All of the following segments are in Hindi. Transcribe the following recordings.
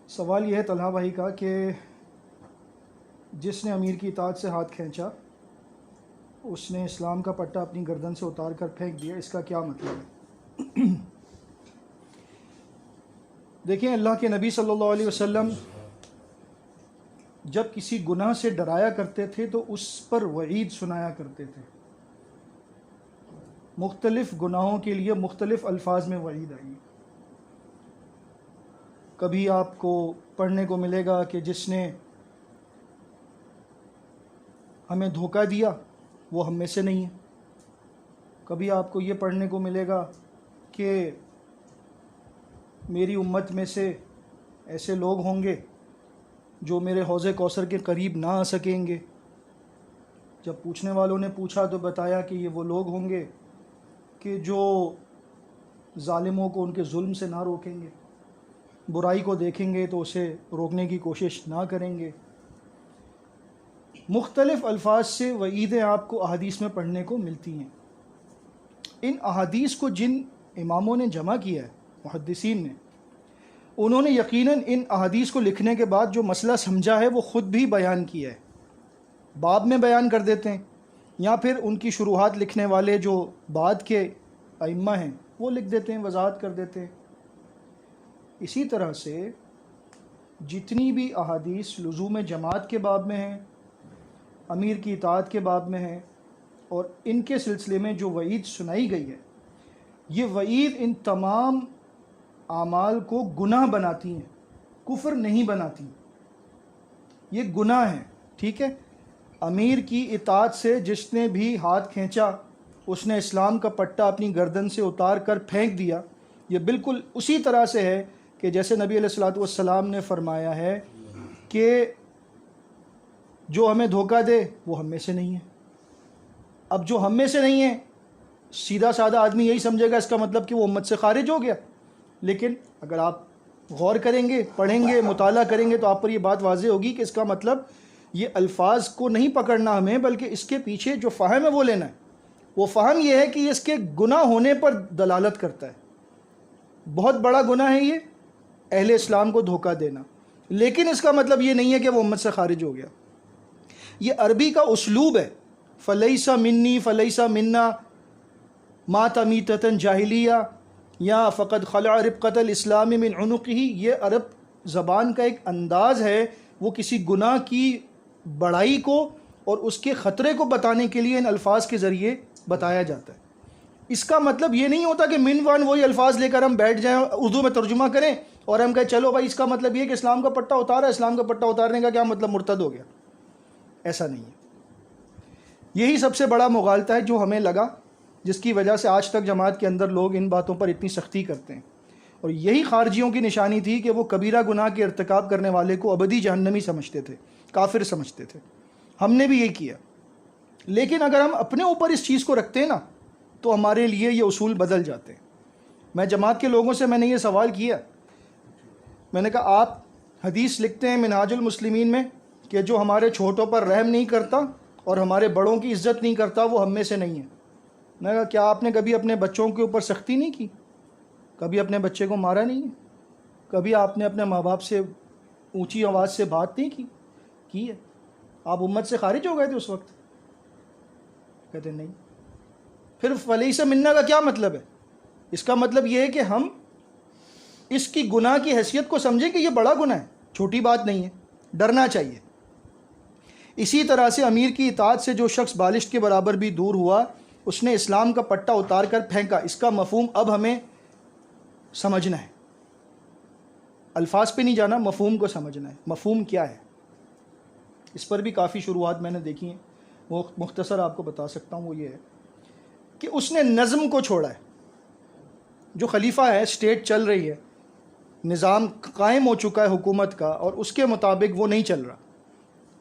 सवाल यह है तलहा भाई का कि जिसने अमीर की इताअत से हाथ खींचा उसने इस्लाम का पट्टा अपनी गर्दन से उतार कर फेंक दिया, इसका क्या मतलब है? देखें, अल्लाह के नबी सल्लल्लाहु अलैहि वसल्लम जब किसी गुनाह से डराया करते थे तो उस पर वईद सुनाया करते थे। मुख्तलिफ़ गुनाहों के लिए मुख्तलिफ़ अल्फाज में वईद आई। कभी आपको पढ़ने को मिलेगा कि जिसने हमें धोखा दिया वो हम में से नहीं है। कभी आपको ये पढ़ने को मिलेगा कि मेरी उम्मत में से ऐसे लोग होंगे जो मेरे हौज़े कौसर के करीब ना आ सकेंगे। जब पूछने वालों ने पूछा तो बताया कि ये वो लोग होंगे कि जो ज़ालिमों को उनके जुल्म से ना रोकेंगे, बुराई को देखेंगे तो उसे रोकने की कोशिश ना करेंगे। मुख्तलिफ़ अल्फाज से वईदें आपको अहादीस में पढ़ने को मिलती हैं। इन अहादीस को जिन इमामों ने जमा किया है, मुहद्दिसीन ने, उन्होंने यकीनन इन अहादीस को लिखने के बाद जो मसला समझा है वो ख़ुद भी बयान किया है। बाब में बयान कर देते हैं या फिर उनकी शुरुआत लिखने वाले जो बाद के अइम्मा हैं वो लिख देते हैं, वजाहत कर देते हैं। इसी तरह से जितनी भी अहादीस लुज़ूम जमात के बाब में हैं, अमीर की इताअत के बाब में हैं और इनके सिलसिले में जो वईद सुनाई गई है, ये वईद इन तमाम आमाल को गुनाह बनाती हैं, कुफ्र नहीं बनाती। ये गुनाह है, ठीक है। अमीर की इताअत से जिसने भी हाथ खींचा उसने इस्लाम का पट्टा अपनी गर्दन से उतार कर फेंक दिया। ये बिल्कुल उसी तरह से है कि जैसे नबी अलैहिस्सलातु वस्सलाम ने फरमाया है कि जो हमें धोखा दे वो हम में से नहीं है। अब जो हम में से नहीं है, सीधा साधा आदमी यही समझेगा इसका मतलब कि वो उम्मत से खारिज हो गया। लेकिन अगर आप गौर करेंगे, पढ़ेंगे, मुताला करेंगे तो आप पर ये बात वाज़ेह होगी कि इसका मतलब ये अल्फाज को नहीं पकड़ना हमें, बल्कि इसके पीछे जो फ़हम है वो लेना है। वो फ़हम ये है कि इसके गुनाह होने पर दलालत करता है। बहुत बड़ा गुनाह है ये, अहले इस्लाम को धोखा देना, लेकिन इसका मतलब ये नहीं है कि वो उम्मत से खारिज हो गया। ये अरबी का उसलूब है। फ़लैसा मिन्नी फ़लैसा मिन्ना मा तमीततन जाहिलिया या फ़क़द खला रिबक़तल इस्लामी मिन उनुक़िही। ये अरब ज़बान का एक अंदाज़ है, वो किसी गुनाह की बड़ाई को और उसके ख़तरे को बताने के लिए इन अल्फाज के ज़रिए बताया जाता है। इसका मतलब ये नहीं होता कि मिन वन वही अल्फाज लेकर हम बैठ जाएं, उर्दू में तर्जुमा करें और हम कहें चलो भाई इसका मतलब ये कि इस्लाम का पट्टा उतारा, इस्लाम का पट्टा उतारने का क्या मतलब, मुर्तद हो गया। ऐसा नहीं है। यही सबसे बड़ा मुगालता है जो हमें लगा, जिसकी वजह से आज तक जमात के अंदर लोग इन बातों पर इतनी सख्ती करते हैं। और यही खारजियों की निशानी थी कि वो कबीरा गुनाह के इर्तिकाब करने वाले को अबदी जहन्नमी समझते थे, काफिर समझते थे। हमने भी यही किया। लेकिन अगर हम अपने ऊपर इस चीज़ को रखते हैं ना, तो हमारे लिए ये उसूल बदल जाते हैं। मैं जमात के लोगों से मैंने ये सवाल किया, मैंने कहा आप हदीस लिखते हैं मिनहाजुल मुस्लिमीन में कि जो हमारे छोटों पर रहम नहीं करता और हमारे बड़ों की इज़्ज़त नहीं करता वो हम में से नहीं है। मैंने कहा क्या आपने कभी अपने बच्चों के ऊपर सख्ती नहीं की? कभी अपने बच्चे को मारा नहीं है? कभी आपने अपने माँ बाप से ऊंची आवाज़ से बात नहीं की है? आप उम्मत से खारिज हो गए थे उस वक्त? कहते नहीं। फिर फलैसा मिन्ना का क्या मतलब है? इसका मतलब ये है कि हम इसकी गुनाह की हैसियत को समझें कि ये बड़ा गुनाह है, छोटी बात नहीं है, डरना चाहिए। इसी तरह से अमीर की इताअत से जो शख्स बालिश के बराबर भी दूर हुआ, उसने इस्लाम का पट्टा उतार कर फेंका। इसका मफहूम अब हमें समझना है। अल्फाज पे नहीं जाना, मफहूम को समझना है। मफहूम क्या है, इस पर भी काफ़ी शुरुआत मैंने देखी हैं, वो मुख्तसर आपको बता सकता हूँ। वो ये है कि उसने नज़म को छोड़ा है। जो खलीफा है, स्टेट चल रही है, निज़ाम कायम हो चुका है हुकूमत का, और उसके मुताबिक वो नहीं चल रहा।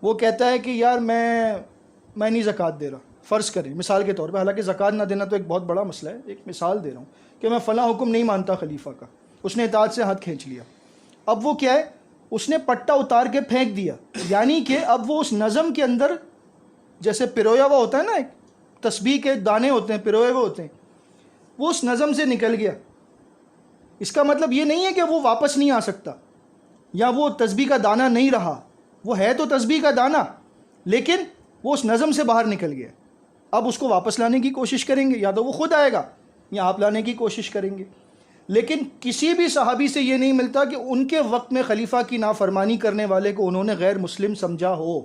वो कहता है कि यार मैं नहीं ज़कात दे रहा। फ़र्ज़ करें मिसाल के तौर पे, हालांकि ज़कात ना देना तो एक बहुत बड़ा मसला है, एक मिसाल दे रहा हूँ कि मैं फ़लाँ हुक्म नहीं मानता खलीफा का। उसने इताअत से हाथ खींच लिया। अब वो क्या है, उसने पट्टा उतार के फेंक दिया। यानी कि अब वो उस नज़म के अंदर, जैसे पिरोया हुआ होता है ना, एक तस्बीह के दाने होते हैं, पिरोए हुए होते हैं, वो उस नज़म से निकल गया। इसका मतलब ये नहीं है कि वो वापस नहीं आ सकता। या वो तस्बीह का दाना नहीं रहा, वो है तो तस्बीह का दाना लेकिन वो उस नज़म से बाहर निकल गया, अब उसको वापस लाने की कोशिश करेंगे, या तो वो खुद आएगा या आप लाने की कोशिश करेंगे। लेकिन किसी भी सहाबी से ये नहीं मिलता कि उनके वक्त में खलीफा की नाफरमानी करने वाले को उन्होंने गैर मुस्लिम समझा हो।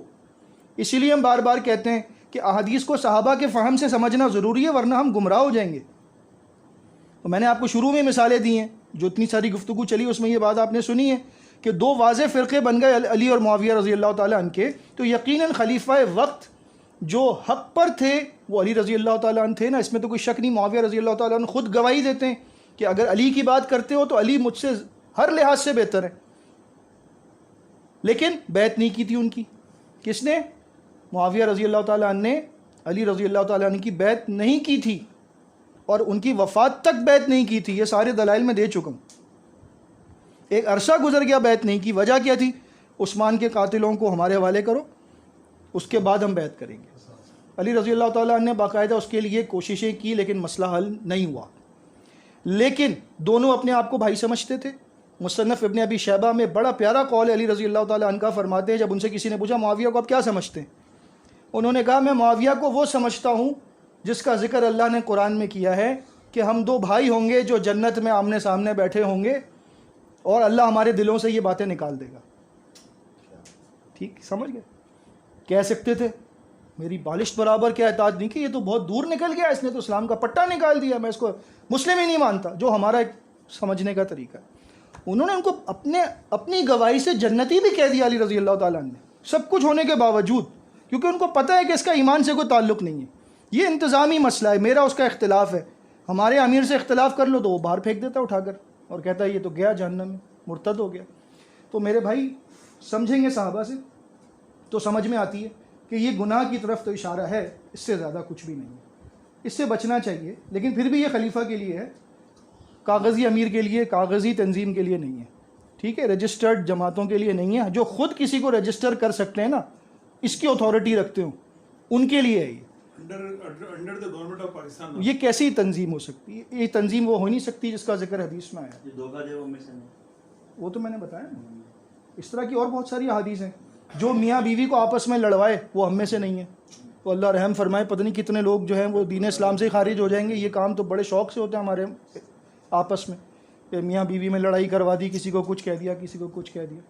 इसीलिए हम बार बार कहते हैं कि अहादीस को सहाबा के फ़हम से समझना ज़रूरी है, वरना हम गुमराह हो जाएंगे। तो मैंने आपको शुरू में मिसालें दी हैं, जो इतनी सारी गुफ्तगू चली उसमें ये बात आपने सुनी है कि दो वाज़े फ़िरक़े बन गए अली और मुआविया रज़ी अल्लाह ताला अन्के, तो यकीनन खलीफा वक्त जो हक़ पर थे वो अली रज़ी अल्लाह ताला अन्हु थे ना, इसमें तो कोई शक नहीं। मुआविया रज़ी अल्लाह ताला अन्हु खुद गवाही देते हैं कि अगर अली की बात करते हो तो अली मुझसे हर लिहाज से बेहतर है, लेकिन बैत नहीं की थी उनकी। किसने? मुआविया रज़ी अल्लाह ताला अन्हु ने अली रज़ी अल्लाह ताला अन्हु की बैत नहीं की थी और उनकी वफ़ात तक बैत नहीं की थी। ये सारे दलाइल में दे चुका हूँ। एक अरसा गुजर गया बैत नहीं की, वजह क्या थी? उस्मान के कातिलों को हमारे हवाले करो, उसके बाद हम बैत करेंगे। अली रज़ी अल्लाह ताला अन्हु ने बाकायदा उसके लिए कोशिशें की, लेकिन मसला हल नहीं हुआ। लेकिन दोनों अपने आप को भाई समझते थे। मुसन्नफ़ इब्न अबी शैबा में बड़ा प्यारा कौल है, अली रज़ी अल्लाह ताला अन्हु का फरमाते हैं, जब उनसे किसी ने पूछा मुआविया को आप क्या समझते हैं, उन्होंने कहा मैं मुआविया को वो समझता हूँ जिसका ज़िक्र अल्लाह ने कुरान में किया है कि हम दो भाई होंगे जो जन्नत में आमने सामने बैठे होंगे और अल्लाह हमारे दिलों से ये बातें निकाल देगा। ठीक समझ गए? कह सकते थे मेरी बालिश बराबर क्या एताज नहीं कि ये तो बहुत दूर निकल गया, इसने तो इस्लाम का पट्टा निकाल दिया, मैं इसको मुस्लिम ही नहीं मानता, जो हमारा एक समझने का तरीका है। उन्होंने उनको अपनी गवाही से जन्नती भी कह दिया अली रज़ी अल्लाह ताला ने, सब कुछ होने के बावजूद, क्योंकि उनको पता है कि इसका ईमान से कोई ताल्लुक़ नहीं है, ये इंतज़ामी मसला है, मेरा उसका इख्तिलाफ़ है। हमारे अमीर से इख्तिलाफ़ कर लो तो वो बाहर फेंक देता उठाकर और कहता है ये तो गया जहन्नम में, मुर्तद हो गया। तो मेरे भाई समझेंगे साहबा से तो समझ में आती है कि ये गुनाह की तरफ तो इशारा है, इससे ज़्यादा कुछ भी नहीं है, इससे बचना चाहिए। लेकिन फिर भी ये खलीफा के लिए है, कागज़ी अमीर के लिए, कागज़ी तंजीम के लिए नहीं है। ठीक है, रजिस्टर्ड जमातों के लिए नहीं है, जो ख़ुद किसी को रजिस्टर कर सकते हैं ना, इसकी अथॉरिटी रखते हो, उनके लिए है ये। Under the government of Pakistan ये कैसी तंजीम हो सकती है? ये तंजीम वो हो नहीं सकती जिसका जिक्र हदीस में आया। वो तो मैंने बताया ना। इस तरह की और बहुत सारी हदीस हैं। जो मियाँ बीवी को आपस में लड़वाए वो हम में से नहीं है, तो अल्लाह रहम फरमाए। पता नहीं कितने लोग जो हैं वो दीन इस्लाम से खारिज हो जाएंगे। ये काम तो बड़े शौक़ से होता है हमारे आपस में, कि मियाँ बीवी में लड़ाई करवा दी, किसी को कुछ कह दिया, किसी को कुछ कह दिया।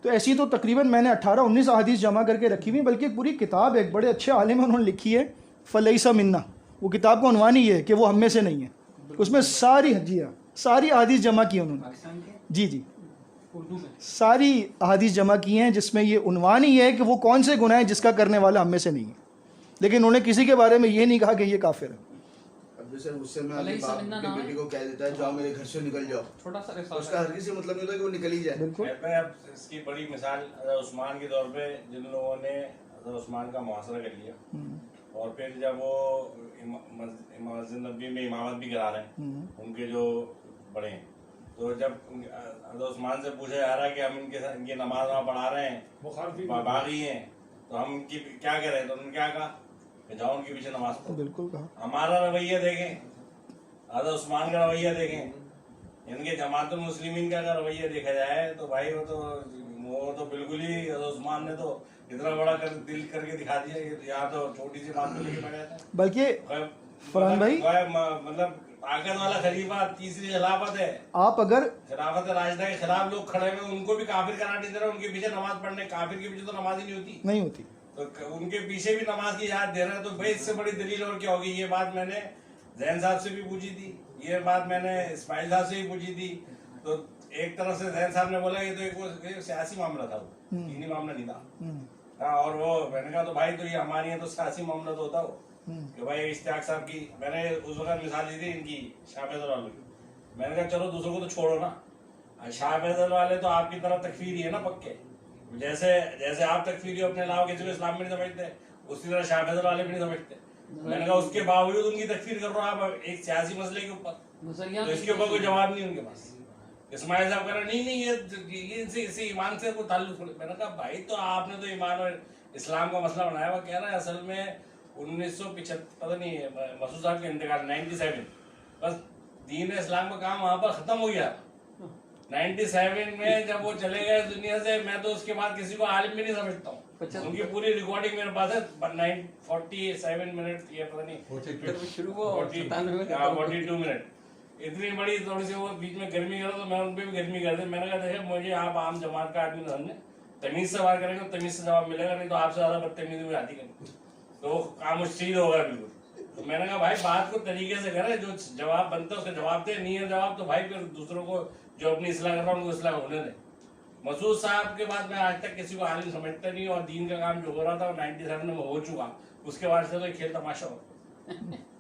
तो ऐसी तो तकरीबन मैंने 18-19 अहादीस जमा करके रखी हुई, बल्कि एक पूरी किताब एक बड़े अच्छे आलिम है उन्होंने लिखी है, फलैसा मिन्ना। वो किताब का उन्वान ही है कि वो हम में से नहीं है। उसमें सारी सारी अहादीस जमा की उन्होंने। जी सारी अहादीस जमा की हैं, जिसमें ये उन्वान ही है कि वो कौन से गुनाह हैं जिसका करने वाला हम में से नहीं है। लेकिन उन्होंने किसी के बारे में ये नहीं कहा कि ये काफिर है। अब जैसे उससे मैं अपने बाप की बेटी को कह देता है जाओ मेरे घर से निकल जाओ, छोटा सा उसका हर किसी मतलब नहीं होता कि वो निकल ही जाए। बिल्कुल। अब इसकी बड़ी मिसाल उस्मान के दौर पे जिन लोगों ने उस्मान का मुहासरा कर लिया और फिर जब वो मस्जिद नबी में इमामत भी करा रहे हैं उनके जो बड़े हैं, तो जब उस्मान से पूछा जा रहा है कि हम इनकी नमाज वहाँ पढ़ा रहे हैं, बागी हैं, तो हम इनकी क्या करें, तो उन्होंने क्या कहा कि जाओ उनके पीछे नमाज पढ़ो। बिल्कुल कहा। हमारा रवैया देखें, हज़रत उस्मान का रवैया देखें, इनके जमातुल मुस्लिमीन का अगर रवैया देखा जाए तो भाई वो तो बिल्कुल ही उस्मान ने तो इतना बड़ा दिल करके दिखा दिया कि यहाँ तो छोटी सी बात को लेके बैठा था। बल्कि फरहान भाई मतलब ताकत वाला खलीफा, तीसरी खिलाफत है। आप अगर खिलाफत राशिदा के खिलाफ लोग खड़े हुए, उनको भी काफिर करार नहीं दे रहे, उनके पीछे नमाज पढ़ने, काफिर के पीछे तो नमाज ही नहीं होती, तो उनके पीछे भी नमाज की इजाजत दे रहे हैं, तो भाई इससे बड़ी दलील और क्या होगी। ये बात मैंने जैन साहब से भी पूछी थी, ये बात मैंने इस्माइल साहब से भी पूछी थी। तो एक तरफ से जैन साहब ने बोला ये तो एक सियासी मामला था, वो दीनी मामला नहीं था। हाँ, और वो मैंने कहा तो भाई तो ये हमारी है तो सियासी मामला तो होता हो कि भाई इश्तियाक साहब की, मैंने उस वक्त मिसाल दी थी इनकी शाह फैसल वालों की। मैंने कहा चलो दूसरों को तो छोड़ो ना, शाह फैसल वाले तो आपकी तरह तकफीरी है ना पक्के, जैसे आप तकफीरी अपने अलावा किसी को इस्लाम में नहीं समझते, उसी तरह शाह फैसल वाले भी नहीं समझते। मैंने कहा उसके बावजूद उनकी तकफीर कर रहे हो आप एक सियासी मसले के ऊपर, तो इसके ऊपर कोई जवाब नहीं उनके पास। इस्माइल साहब कह रहे नहीं ये इसी ईमान से कोई ताल्लुक। मैंने कहा भाई तो आपने तो ईमान और इस्लाम का मसला बनाया। वो कह रहा है असल में 1975 पता नहीं मसूद साहब के इंतकाल 97, बस दीन इस्लाम का काम वहाँ पर खत्म हो गया। 97 में जब वो चले गए दुनिया से, मैं तो उसके बाद किसी को आलिम भी नहीं समझता हूँ। उनकी पूरी रिकॉर्डिंग मेरे पास है, 47 मिनट ये पता नहीं शुरू 42 मिनट, इतनी बड़ी। थोड़ी सी वो बीच में गर्मी करो तो मैं उन पर भी गर्मी कर दी। मैंने कहा देखा मुझे आप आम जमात का आदमी समझे, तमीज से बात करेंगे तो तमीज से जवाब मिलेगा, नहीं तो आपसे ज्यादा बदतमीजी में आती करेंगे तो काम मुश्किल होगा बिल्कुल। तो मैंने कहा भाई बात को तरीके से करे, जो जवाब बनता है उसका जवाब दे, नहीं है जवाब तो भाई फिर दूसरों को जो अपनी इस्लाह कर रहा है उनको इस्लाह होने दे। मसूद साहब के बाद मैं आज तक किसी को आलिम समझता नहीं, और दीन का काम जो हो रहा था वो 97 में हो चुका, उसके बाद से तो खेल तमाशा हो।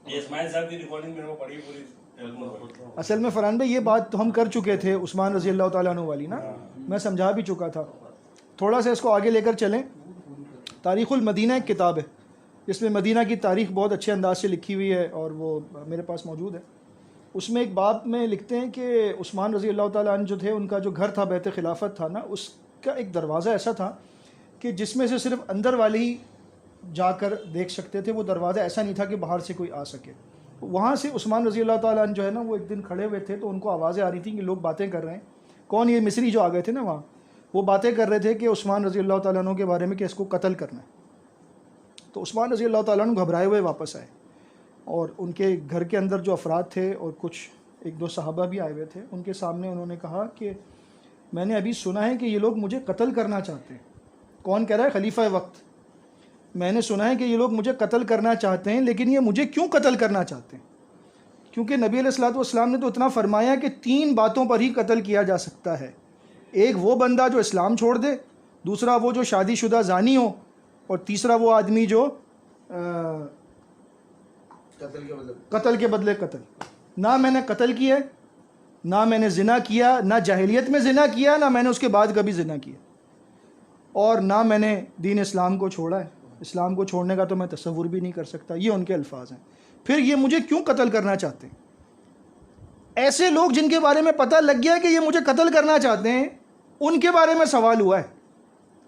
ये इस्माइल साहब की रिकॉर्डिंग मेरे को पड़ी पूरी। असल में फरहान भाई ये बात तो हम कर चुके थे उस्मान रजी अल्लाह तआला अन्हु वाली ना, मैं समझा भी चुका था। थोड़ा सा इसको आगे लेकर चलें। तारीख़ुल मदीना एक किताब है, इसमें मदीना की तारीख़ बहुत अच्छे अंदाज से लिखी हुई है और वो मेरे पास मौजूद है। उसमें एक बाब में लिखते हैं कि उस्मान रज़ी अल्लाह ताला अन्हु जो थे, उनका जो घर था बैत खिलाफत था ना, उसका एक दरवाज़ा ऐसा था कि जिसमें से सिर्फ अंदर वाले ही जाकर देख सकते थे, वो दरवाज़ा ऐसा नहीं था कि बाहर से कोई आ सके। वहाँ से उस्मान रज़ी अल्लाह ताला अन्हु जो है ना, वो एक दिन खड़े हुए थे तो उनको आवाज़ें आ रही थी कि लोग बातें कर रहे हैं। कौन? ये मिस्री जो आ गए थे ना वहाँ, वो बातें कर रहे थे कि उस्मान रज़ी अल्लाह ताला अन्हु के बारे में कि इसको कत्ल करना है। तो उस्मान रज़ी अल्लाह ताला अन्हु घबराए हुए वापस आए और उनके घर के अंदर जो अफराद थे और कुछ एक दो सहाबा भी आए हुए थे, उनके सामने उन्होंने कहा कि मैंने अभी सुना है कि ये लोग मुझे कत्ल करना चाहते हैं। कौन कह रहा है? खलीफा वक्त। मैंने सुना है कि ये लोग मुझे कत्ल करना चाहते हैं, लेकिन ये मुझे क्यों कत्ल करना चाहते हैं? क्योंकि नबी अलैहिस्सलातु वस्सलाम ने तो इतना फरमाया कि 3 बातों पर ही कत्ल किया जा सकता है। एक वो बंदा जो इस्लाम छोड़ दे, दूसरा वो जो शादीशुदा ज़ानी हो, और तीसरा वो आदमी जो कत्ल के बदले कत्ल। ना मैंने कत्ल किया, ना मैंने ज़िना किया, ना जाहिलियत में ज़िना किया, ना मैंने उसके बाद कभी ज़िना किया, और ना मैंने दीन इस्लाम को छोड़ा है। इस्लाम को छोड़ने का तो मैं तसव्वुर भी नहीं कर सकता। ये उनके अल्फाज हैं। फिर ये मुझे क्यों कत्ल करना चाहते हैं? ऐसे लोग जिनके बारे में पता लग गया कि ये मुझे कत्ल करना चाहते हैं, उनके बारे में सवाल हुआ है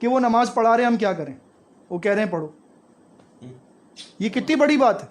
कि वो नमाज़ पढ़ा रहे हैं, हम क्या करें? वो कह रहे हैं पढ़ो। ये कितनी बड़ी बात है।